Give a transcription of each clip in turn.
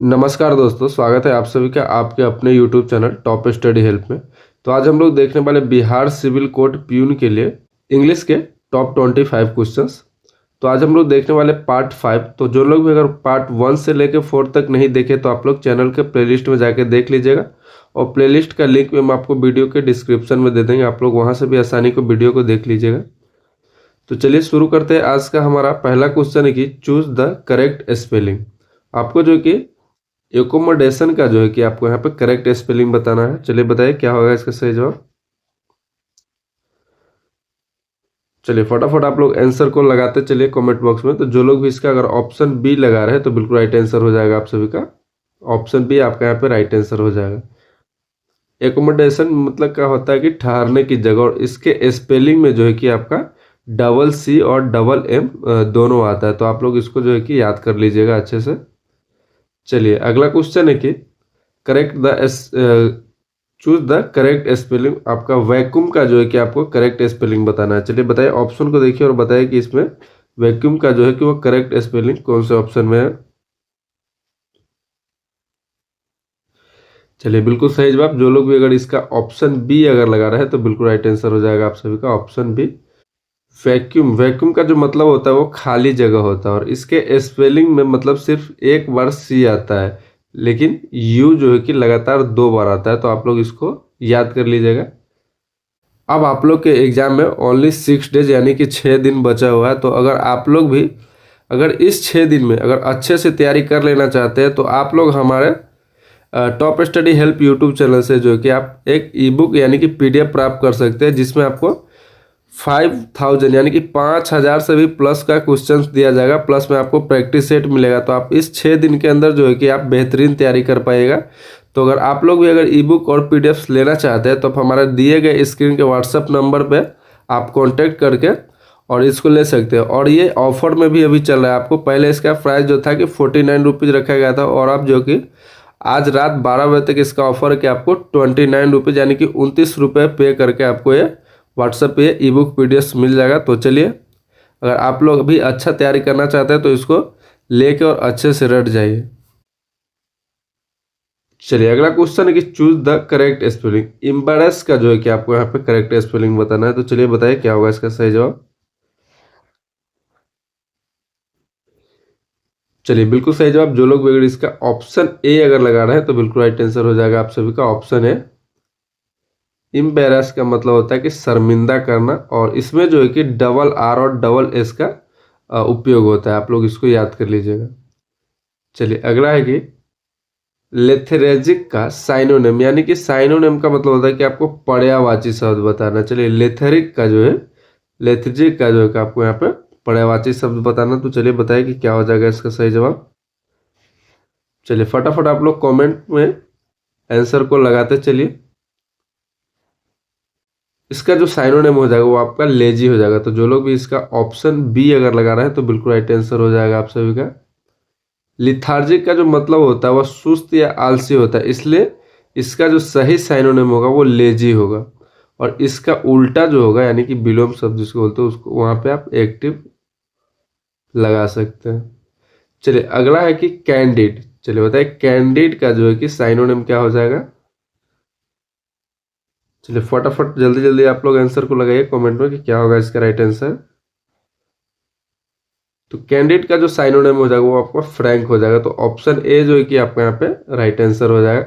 नमस्कार दोस्तों, स्वागत है आप सभी का आपके अपने YouTube channel top study help में। तो आज हम लोग देखने वाले बिहार सिविल कोड प्यून के लिए इंग्लिश के टॉप 25 क्वेश्चंस। तो आज हम लोग देखने वाले पार्ट 5। तो जो लोग भी अगर पार्ट 1 से लेकर 4 तक नहीं देखे तो आप लोग चैनल के प्लेलिस्ट में जाके देख लीजिएगा, और प्लेलिस्ट का लिंक भी हम आपको वीडियो के डिस्क्रिप्शन में दे देंगे, आप लोग वहाँ से भी आसानी को वीडियो को देख लीजिएगा। तो चलिए शुरू करते हैं। आज का हमारा पहला क्वेश्चन है कि चूज द करेक्ट स्पेलिंग। आपको जो कि एकोमोडेशन का जो है कि आपको यहाँ पे करेक्ट स्पेलिंग बताना है। चलिए बताइए क्या होगा इसका सही जवाब। चलिए फटाफट आप लोग आंसर को लगाते चलिए कमेंट बॉक्स में। तो जो लोग भी इसका अगर ऑप्शन बी लगा रहे हैं तो बिल्कुल राइट आंसर हो जाएगा आप सभी का। ऑप्शन बी आपका यहाँ पे राइट आंसर हो जाएगा। एकोमोडेशन मतलब क्या होता है कि ठहरने की जगह, और इसके स्पेलिंग में जो है कि आपका डबल सी और डबल एम दोनों आता है। तो आप लोग इसको जो है कि याद कर लीजिएगा अच्छे से। चलिए अगला क्वेश्चन है कि correct the choose the correct spelling. आपका वैक्यूम का जो है कि आपको करेक्ट स्पेलिंग बताना है। चलिए बताइए, ऑप्शन को देखिए और बताइए कि इसमें वैक्यूम का जो है कि वो करेक्ट स्पेलिंग कौन से ऑप्शन में है। चलिए बिल्कुल सही जवाब। जो लोग भी अगर इसका ऑप्शन बी अगर लगा रहे हैं तो बिल्कुल राइट आंसर हो जाएगा आप सभी का ऑप्शन बी। वैक्यूम, वैक्यूम का जो मतलब होता है वो खाली जगह होता है, और इसके स्पेलिंग में मतलब सिर्फ एक बार सी आता है, लेकिन यू जो है कि लगातार 2 बार आता है। तो आप लोग इसको याद कर लीजिएगा। अब आप लोग के एग्जाम में ओनली 6 डेज यानी कि 6 दिन बचा हुआ है। तो अगर आप लोग भी अगर इस 6 दिन में अगर अच्छे से तैयारी कर लेना चाहते हैं तो आप लोग हमारे top study help YouTube channel से जो है कि आप एक ई बुक यानी कि पीडीएफ प्राप्त कर सकते हैं, जिसमें आपको 5000 यानी कि 5000 से भी प्लस का क्वेश्चंस दिया जाएगा, प्लस में आपको प्रैक्टिस सेट मिलेगा। तो आप इस 6 दिन के अंदर जो है कि आप बेहतरीन तैयारी कर पाएगा। तो अगर आप लोग भी अगर ई बुक और पीडीएफ लेना चाहते हैं तो आप हमारे दिए गए स्क्रीन के व्हाट्सएप नंबर पे आप कांटेक्ट करके और इसको ले सकते हैं। और ये ऑफर में भी अभी चल रहा है। आपको पहले इसका प्राइस जो था कि 49 रुपीज़ रखा गया था, और अब जो कि आज रात 12 बजे तक इसका ऑफर है कि आपको 29 रुपीज़ यानी कि 29 रुपये पे करके आपको ये व्हाट्सएप पे ई बुक पीडीएफ मिल जाएगा। तो चलिए अगर आप लोग भी अच्छा तैयारी करना चाहते हैं तो इसको लेके और अच्छे से रट जाइए। चलिए अगला क्वेश्चन है कि choose the correct spelling. Embarrass का जो है कि आपको यहाँ पे करेक्ट स्पेलिंग बताना है। तो चलिए बताइए क्या होगा इसका सही जवाब। चलिए बिल्कुल सही जवाब। जो लोग भी अगर इसका ऑप्शन ए अगर लगा रहे हैं तो बिल्कुल राइट आंसर हो जाएगा आप सभी का ऑप्शन है। इम्बेरस का मतलब होता है कि शर्मिंदा करना, और इसमें जो है कि डबल आर और डबल एस का उपयोग होता है। आप लोग इसको याद कर लीजिएगा। चलिए अगला है कि लेथेरेजिक का साइनोनिम, यानी कि साइनोनिम का मतलब होता है कि आपको पर्यायवाची शब्द बताना। चलिए लेथेरिक का जो है लेथेरिक का जो है कि आपको यहाँ पे पर्यायवाची शब्द बताना। तो चलिए बताइए कि क्या हो जाएगा इसका सही जवाब। चलिए फटाफट आप लोग कमेंट में आंसर को लगाते चलिए। इसका जो साइनोनिम हो जाएगा वो आपका लेजी हो जाएगा। तो जो लोग भी इसका ऑप्शन बी अगर लगा रहे हैं तो बिल्कुल राइट आंसर हो जाएगा आप सभी का। लिथार्जिक का जो मतलब होता है वह सुस्त या आलसी होता है, इसलिए इसका जो सही साइनोनिम होगा वो लेजी होगा। और इसका उल्टा जो होगा यानी कि विलोम शब्द जिसको बोलते हैं उसको वहां पे आप एक्टिव लगा सकते हैं। चलिए अगला है कि कैंडिड। चलिए बताइए कैंडिड का जो है कि साइनोनिम क्या हो जाएगा। चलिए फटाफट जल्दी जल्दी आप लोग आंसर को लगाइए कमेंट में कि क्या होगा इसका राइट आंसर। तो कैंडिड का जो साइनोनिम हो जाएगा वो आपका फ्रैंक हो जाएगा। तो ऑप्शन ए जो है कि आपका यहाँ पे राइट आंसर हो जाएगा।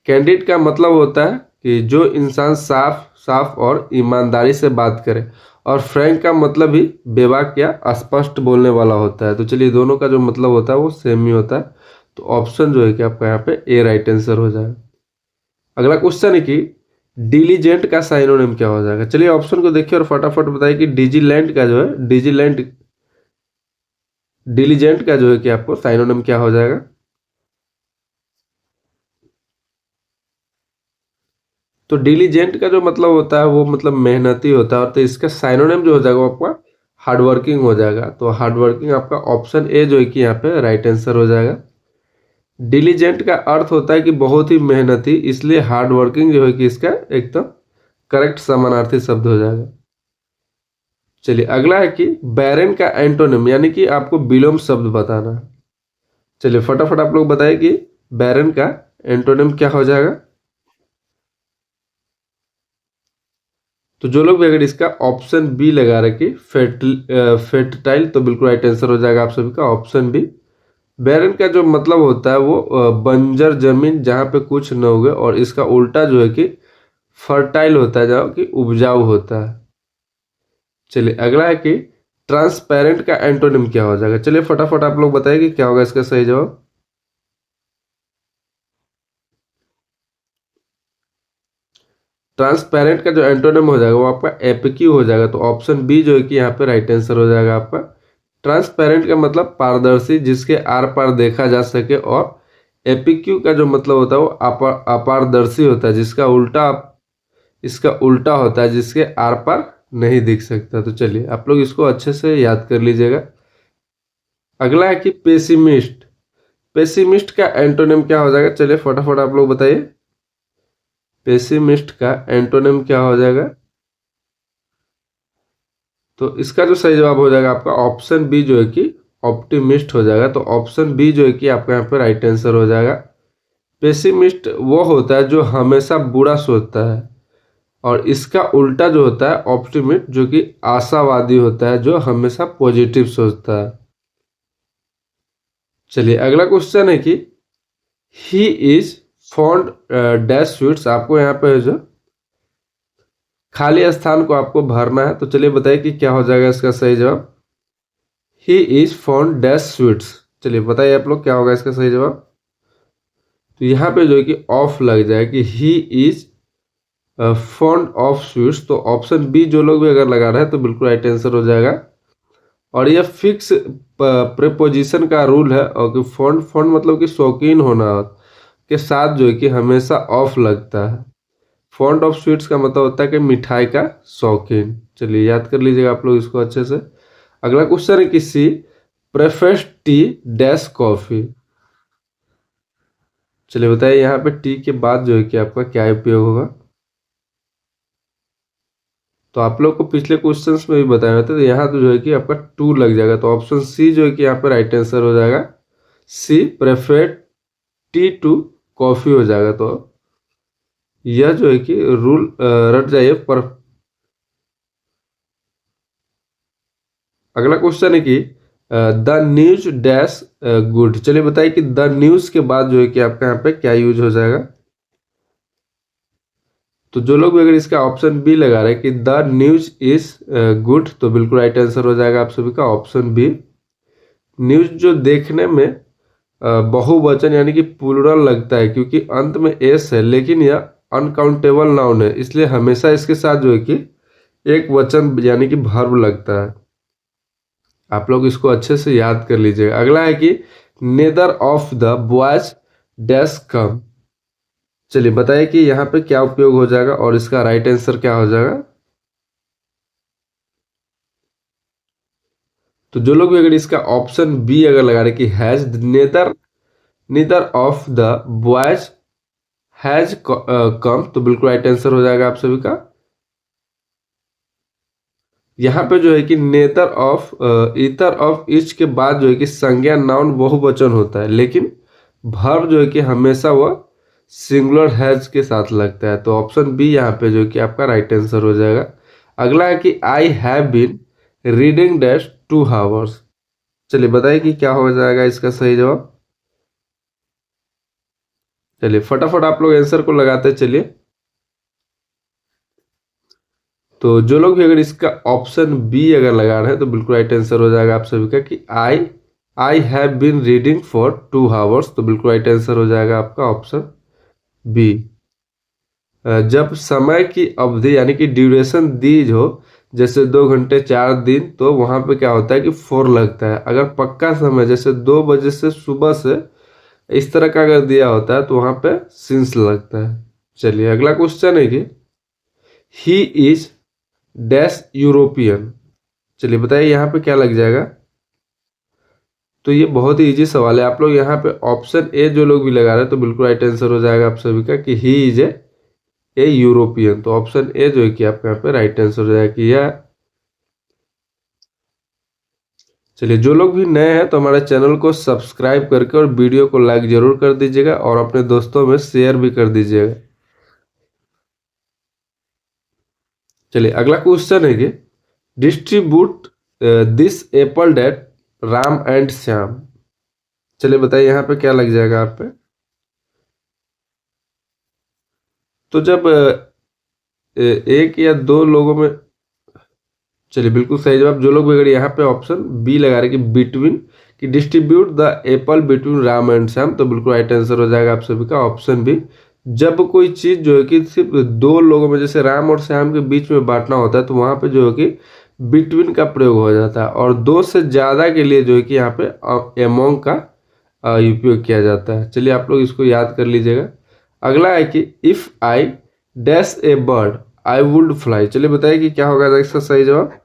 कैंडिड का मतलब होता है कि जो इंसान साफ साफ और ईमानदारी से बात करे, और फ्रैंक का भी बेबाक या स्पष्ट बोलने वाला होता है। तो चलिए दोनों का जो मतलब होता है वो सेम ही होता है। तो ऑप्शन जो है कि आपका यहाँ पे ए राइट आंसर हो जाएगा। अगला क्वेश्चन है कि डिलीजेंट का साइनोनिम क्या हो जाएगा। चलिए ऑप्शन को देखिए और फटाफट बताइए कि डिजीलैंड का जो है डिलीजेंट का जो है कि आपको साइनोनिम क्या हो जाएगा। तो डिलीजेंट का जो मतलब होता है वो मतलब मेहनती होता है, और तो इसका साइनोनिम जो हो जाएगा वो आपका हार्डवर्किंग हो जाएगा। तो हार्डवर्किंग आपका ऑप्शन ए जो है कि यहाँ पे राइट आंसर हो जाएगा। डिलीजेंट का अर्थ होता है कि बहुत ही मेहनती, इसलिए हार्डवर्किंग जो है कि इसका एकदम करेक्ट समानार्थी शब्द हो जाएगा। चलिए अगला है कि बैरन का एंटोनिम, यानी कि आपको विलोम शब्द बताना है। चलिए फटाफट आप लोग बताइए कि बैरन का एंटोनिम क्या हो जाएगा? तो जो लोग भी अगर इसका ऑप्शन बी लगा रखे फेर्टाइल, तो बिल्कुल राइट आंसर हो जाएगा आप सभी का ऑप्शन बी। बैरन का जो मतलब होता है वो बंजर जमीन जहाँ पे कुछ न उगे, और इसका उल्टा जो है कि फर्टाइल होता है जहाँ कि उपजाऊ होता है। चलिए अगला है कि ट्रांसपेरेंट का एंटोनिम क्या हो जाएगा? चलिए फटाफट आप लोग बताइए कि क्या होगा इसका सही जवाब। ट्रांसपेरेंट का जो एंटोनिम हो जाएगा वो आपका एपिक्यू हो जाएगा। तो ऑप्शन बी जो है कि यहाँ पे राइट आंसर हो जाएगा आपका। ट्रांसपेरेंट का मतलब पारदर्शी, जिसके आर पार देखा जा सके, और एपिक्यू का जो मतलब होता है वो अपारदर्शी होता है, इसका उल्टा होता है, जिसके आर पार नहीं दिख सकता। तो चलिए आप लोग इसको अच्छे से याद कर लीजिएगा। अगला है कि पेसिमिस्ट। पेसिमिस्ट का एंटोनिम क्या हो जाएगा? चलिए फटाफट आप लोग बताइए, पेसिमिस्ट का एंटोनिम क्या हो जाएगा? तो इसका जो सही जवाब हो जाएगा आपका ऑप्शन बी जो है कि ऑप्टिमिस्ट हो जाएगा। तो ऑप्शन बी जो है कि आपका यहाँ पे राइट आंसर हो जाएगा। पेसिमिस्ट वो होता है जो हमेशा बुरा सोचता है, और इसका उल्टा जो होता है ऑप्टिमिस्ट, जो कि आशावादी होता है, जो हमेशा पॉजिटिव सोचता है। चलिए अगला क्वेश्चन है कि he is fond dash sweets. आपको यहाँ पे जो खाली स्थान को आपको भरना है, तो चलिए बताइए कि क्या हो जाएगा इसका सही जवाब। He is fond dash sweets. चलिए बताइए आप लोग क्या होगा इसका सही जवाब। तो यहाँ पे जो है कि ऑफ लग जाए कि he is fond of sweets. तो ऑप्शन बी जो लोग भी अगर लगा रहे हैं तो बिल्कुल राइट आंसर हो जाएगा। और यह फिक्स प्रेपोजिशन का रूल है, और कि फॉन्ड फॉन्ड मतलब कि शौकीन होना के साथ जो है कि हमेशा ऑफ लगता है। फॉन्ड ऑफ स्वीट्स का मतलब होता है कि मिठाई का शौकीन। चलिए याद कर लीजिएगा आप लोग इसको अच्छे से। अगला क्वेश्चन है कि सी प्रेफर्स टी डैश कॉफी। चलिए बताइए यहाँ पे टी के बाद जो है कि आपका क्या उपयोग होगा? तो आप लोग को पिछले क्वेश्चंस में भी बताया था, तो यहाँ तो जो है कि आपका टू लग जाएगा। तो ऑप्शन सी जो है कि यहाँ पे राइट आंसर हो जाएगा। सी प्रेफर टी टू कॉफी हो जाएगा। तो यह जो है कि रूल रट जाइए पर। अगला क्वेश्चन है कि द न्यूज डैश गुड। चलिए बताइए कि द न्यूज के बाद जो है कि आपका यहाँ पे क्या यूज हो जाएगा? तो जो लोग भी अगर इसका ऑप्शन बी लगा रहे हैं कि द न्यूज इज गुड, तो बिल्कुल राइट आंसर हो जाएगा आप सभी का ऑप्शन बी। न्यूज जो देखने में बहुवचन यानी कि प्लूरल लगता है, क्योंकि अंत में एस है, लेकिन यह अनकाउंटेबल नाउन है, इसलिए हमेशा इसके साथ जो है कि एक वचन यानी कि वर्ब लगता है। आप लोग इसको अच्छे से याद कर लीजिएगा। अगला है कि neither of the boys dash come. चलिए बताइए कि यहाँ पे क्या उपयोग हो जाएगा और इसका राइट आंसर क्या हो जाएगा? तो जो लोग भी अगर इसका ऑप्शन बी अगर लगा रहे कि has, neither neither of the boys has come, तो बिल्कुल राइट आंसर हो जाएगा आप सभी का। यहाँ पे जो है कि नेदर ऑफ ईतर ऑफ ईच के बाद जो है कि संज्ञा नाउन बहुवचन होता है, लेकिन वर्ब जो है कि हमेशा वह सिंगुलर हैज के साथ लगता है। तो ऑप्शन बी यहाँ पे जो है कि आपका राइट आंसर हो जाएगा। अगला है कि I have been reading dash 2 hours। चलिए बताइए कि क्या हो जाएगा इसका सही जवाब। चलिए फटाफट आप लोग आंसर को लगाते चलिए। तो जो लोग भी अगर इसका ऑप्शन बी अगर लगा रहे हैं तो बिल्कुल राइट आंसर हो जाएगा आप सभी का कि I have been reading for 2 hours। तो बिल्कुल राइट आंसर हो जाएगा आपका ऑप्शन बी। जब समय की अवधि यानी कि ड्यूरेशन दी हो, जैसे 2 घंटे 4 दिन, तो वहां पे क्या होता है कि फोर लगता है। अगर पक्का समय जैसे 2 बजे से सुबह से इस तरह का अगर दिया होता है तो वहां पे सिंस लगता है। चलिए अगला क्वेश्चन है कि ही इज डैश यूरोपियन। चलिए बताइए यहाँ पे क्या लग जाएगा। तो ये बहुत ही इजी सवाल है। आप लोग यहाँ पे ऑप्शन ए जो लोग भी लगा रहे हैं तो बिल्कुल राइट आंसर हो जाएगा आप सभी का कि ही इज ए यूरोपियन। तो ऑप्शन ए जो है कि आपका यहाँ पे राइट आंसर हो जाएगा कि यह चलिए, जो लोग भी नए हैं तो हमारे चैनल को सब्सक्राइब करके और वीडियो को लाइक जरूर कर दीजिएगा और अपने दोस्तों में शेयर भी कर दीजिएगा। चलिए, अगला क्वेश्चन है कि distribute this apple that Ram and Shyam. चलिए बताइए यहाँ पे क्या लग जाएगा आप पे। तो जब एक या दो लोगों में, चलिए बिल्कुल सही जवाब। जो लोग भी अगर यहाँ पे ऑप्शन बी लगा रहे कि बिटवीन, कि distribute the Apple between Ram and Shyam, तो बिल्कुल राइट आंसर हो जाएगा आप सभी का ऑप्शन बी। जब कोई चीज जो है कि सिर्फ दो लोगों में, जैसे राम और श्याम के बीच में बांटना होता है, तो वहां पे जो है कि बिटवीन का प्रयोग हो जाता है, और दो से ज्यादा के लिए जो है कि यहाँ पे एमोंग का उपयोग किया जाता है। चलिए आप लोग इसको याद कर लीजिएगा। अगला है कि if I dash A bird I would fly. चलिए बताइए कि क्या होगा इसका सही जवाब।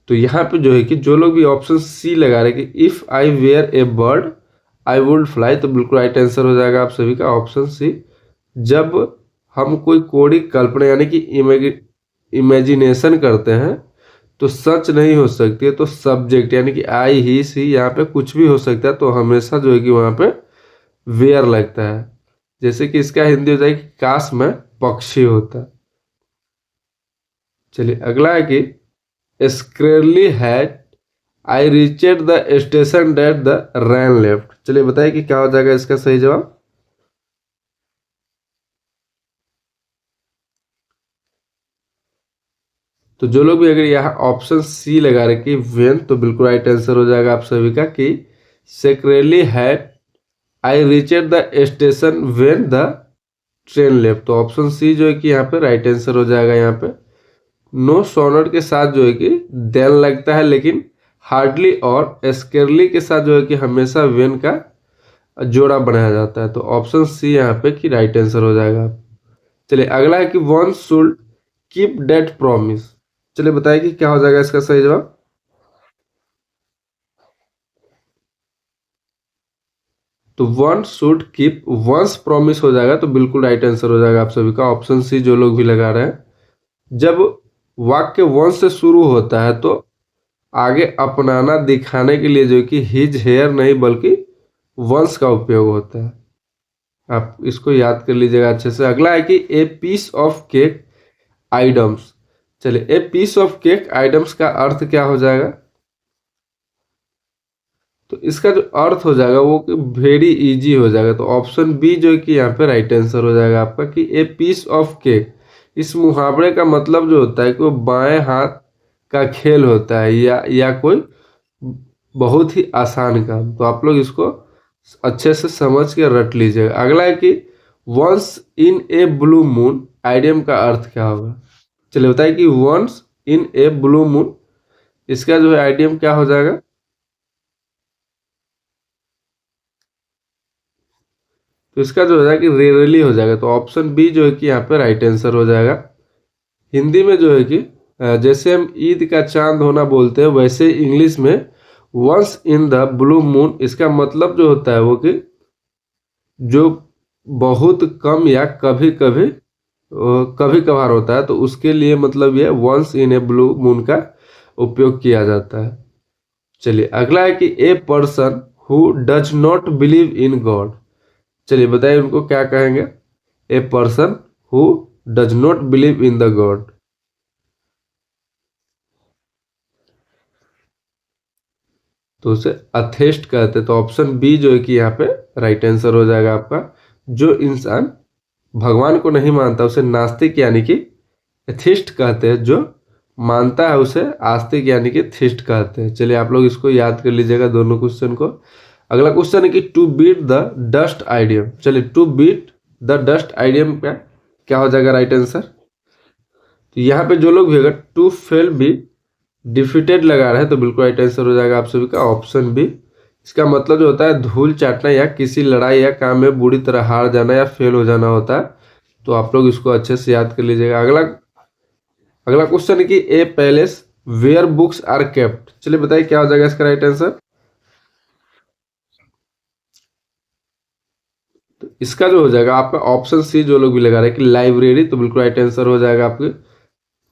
तो यहाँ पे जो है कि जो लोग भी ऑप्शन सी लगा रहे कि if I were a bird I would fly, तो बिल्कुल राइट आंसर हो जाएगा आप सभी का ऑप्शन सी। जब हम कोई कोड़ी कल्पना यानी कि इमेजिनेशन करते हैं तो सच नहीं हो सकती है, तो सब्जेक्ट यानी कि आई ही सी यहाँ पे कुछ भी हो सकता है, तो हमेशा जो है कि वहाँ पे वेयर लगता है। जैसे कि इसका हिंदी हो जाएगी काश में पक्षी होता। चलिए अगला है कि scarcely had I reached the station that the train left. चलिए बताइए कि क्या हो जाएगा इसका सही जवाब। तो जो लोग भी अगर यहाँ ऑप्शन सी लगा रहे कि वेन, तो बिल्कुल राइट आंसर हो जाएगा आप सभी का कि scarcely had I reached the station when the train left. तो ऑप्शन सी जो है कि यहाँ पे राइट आंसर हो जाएगा। यहाँ पे नो सोनर के साथ जो है कि देन लगता है, लेकिन हार्डली और स्केरली के साथ जो है कि हमेशा वेन का जोड़ा बनाया जाता है। तो ऑप्शन सी यहाँ पे कि राइट आंसर हो जाएगा। चलिए अगला है कि one should keep that promise. चलिए बताइए कि क्या हो जाएगा इसका सही जवाब। तो one should keep once promise हो जाएगा, तो बिल्कुल राइट आंसर हो जाएगा आप सभी का ऑप्शन सी। जो लोग भी लगा रहे हैं, जब वाक्य वंस से शुरू होता है तो आगे अपनाना दिखाने के लिए जो कि हिज हेयर नहीं बल्कि वंस का उपयोग होता है। आप इसको याद कर लीजिएगा अच्छे से। अगला है कि a piece of cake items. चलिए, a piece of cake items का अर्थ क्या हो जाएगा। तो इसका जो अर्थ हो जाएगा वो वेरी इजी हो जाएगा। तो ऑप्शन बी जो है कि यहाँ पे राइट आंसर हो जाएगा आपका कि ए पीस ऑफ केक। इस मुहावरे का मतलब जो होता है कि वो बाएं हाथ का खेल होता है, या कोई बहुत ही आसान काम। तो आप लोग इसको अच्छे से समझ के रट लीजिएगा। अगला है कि once in a blue moon idiom का अर्थ क्या होगा। चलिए बताइए कि once in a blue moon, इसका जो है आइडियम क्या हो जाएगा। तो इसका जो हो जाएगा कि रेयरली हो जाएगा। तो ऑप्शन बी जो है कि यहाँ पे राइट आंसर हो जाएगा। हिंदी में जो है कि जैसे हम ईद का चांद होना बोलते हैं, वैसे इंग्लिश में once in the blue moon, इसका मतलब जो होता है वो कि जो बहुत कम या कभी कभी कभी कभार होता है, तो उसके लिए मतलब ये once in a blue moon का उपयोग किया जाता है। चलिए अगला है कि a person who does not believe in God. चलिए बताइए उनको क्या कहेंगे। A person who does not believe in the God, तो उसे अथेस्ट कहते हैं। तो ऑप्शन बी जो है कि यहाँ पे राइट आंसर हो जाएगा आपका। जो इंसान भगवान को नहीं मानता उसे नास्तिक यानी कि एथिस्ट कहते हैं, जो मानता है उसे आस्तिक यानी कि थिस्ट कहते हैं। चलिए आप लोग इसको याद कर लीजिएगा दोनों क्वेश्चन को। अगला क्वेश्चन है कि to beat the dust idiom. चलिए, to beat the dust idiom का क्या हो जाएगा राइट आंसर। तो यहाँ पे जो लोग भी अगर टू फेल बी डिफीटेड लगा रहे हैं, तो बिल्कुल राइट आंसर हो जाएगा आप सभी का ऑप्शन बी। इसका मतलब जो होता है धूल चाटना या किसी लड़ाई या काम में बुरी तरह हार जाना या फेल हो जाना होता है। तो आप लोग इसको अच्छे से याद कर लीजिएगा। अगला अगला क्वेश्चन है कि a place where books are kept. चलिए बताइए क्या हो जाएगा इसका राइट आंसर। तो इसका जो हो जाएगा आपका ऑप्शन सी। जो लोग भी लगा रहे हैं कि लाइब्रेरी, तो बिल्कुल राइट आंसर हो जाएगा आपके।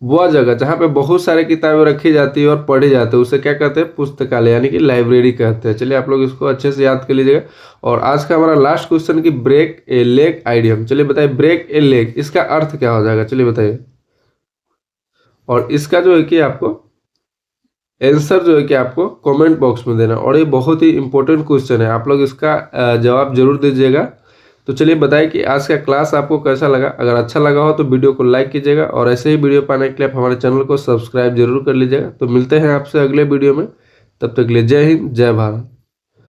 वह जगह जहाँ पे बहुत सारी किताबें रखी जाती है और पढ़ी जाती है उसे क्या कहते हैं, पुस्तकालय यानी कि लाइब्रेरी कहते हैं। चलिए आप लोग इसको अच्छे से याद कर लीजिएगा। और आज का हमारा लास्ट क्वेश्चन कि ब्रेक ए लेग आइडियम, चलिए बताइए ब्रेक ए लेग इसका अर्थ क्या हो जाएगा, चलिए बताइए। और इसका जो है कि आपको आंसर जो है कि आपको कमेंट बॉक्स में देना, और ये बहुत ही इंपॉर्टेंट क्वेश्चन है, आप लोग इसका जवाब जरूर दीजिएगा। तो चलिए बताइए कि आज का क्लास आपको कैसा लगा। अगर अच्छा लगा हो तो वीडियो को लाइक कीजिएगा, और ऐसे ही वीडियो पाने के लिए आप हमारे चैनल को सब्सक्राइब जरूर कर लीजिएगा। तो मिलते हैं आपसे अगले वीडियो में, तब तक के लिए जय हिंद जय भारत।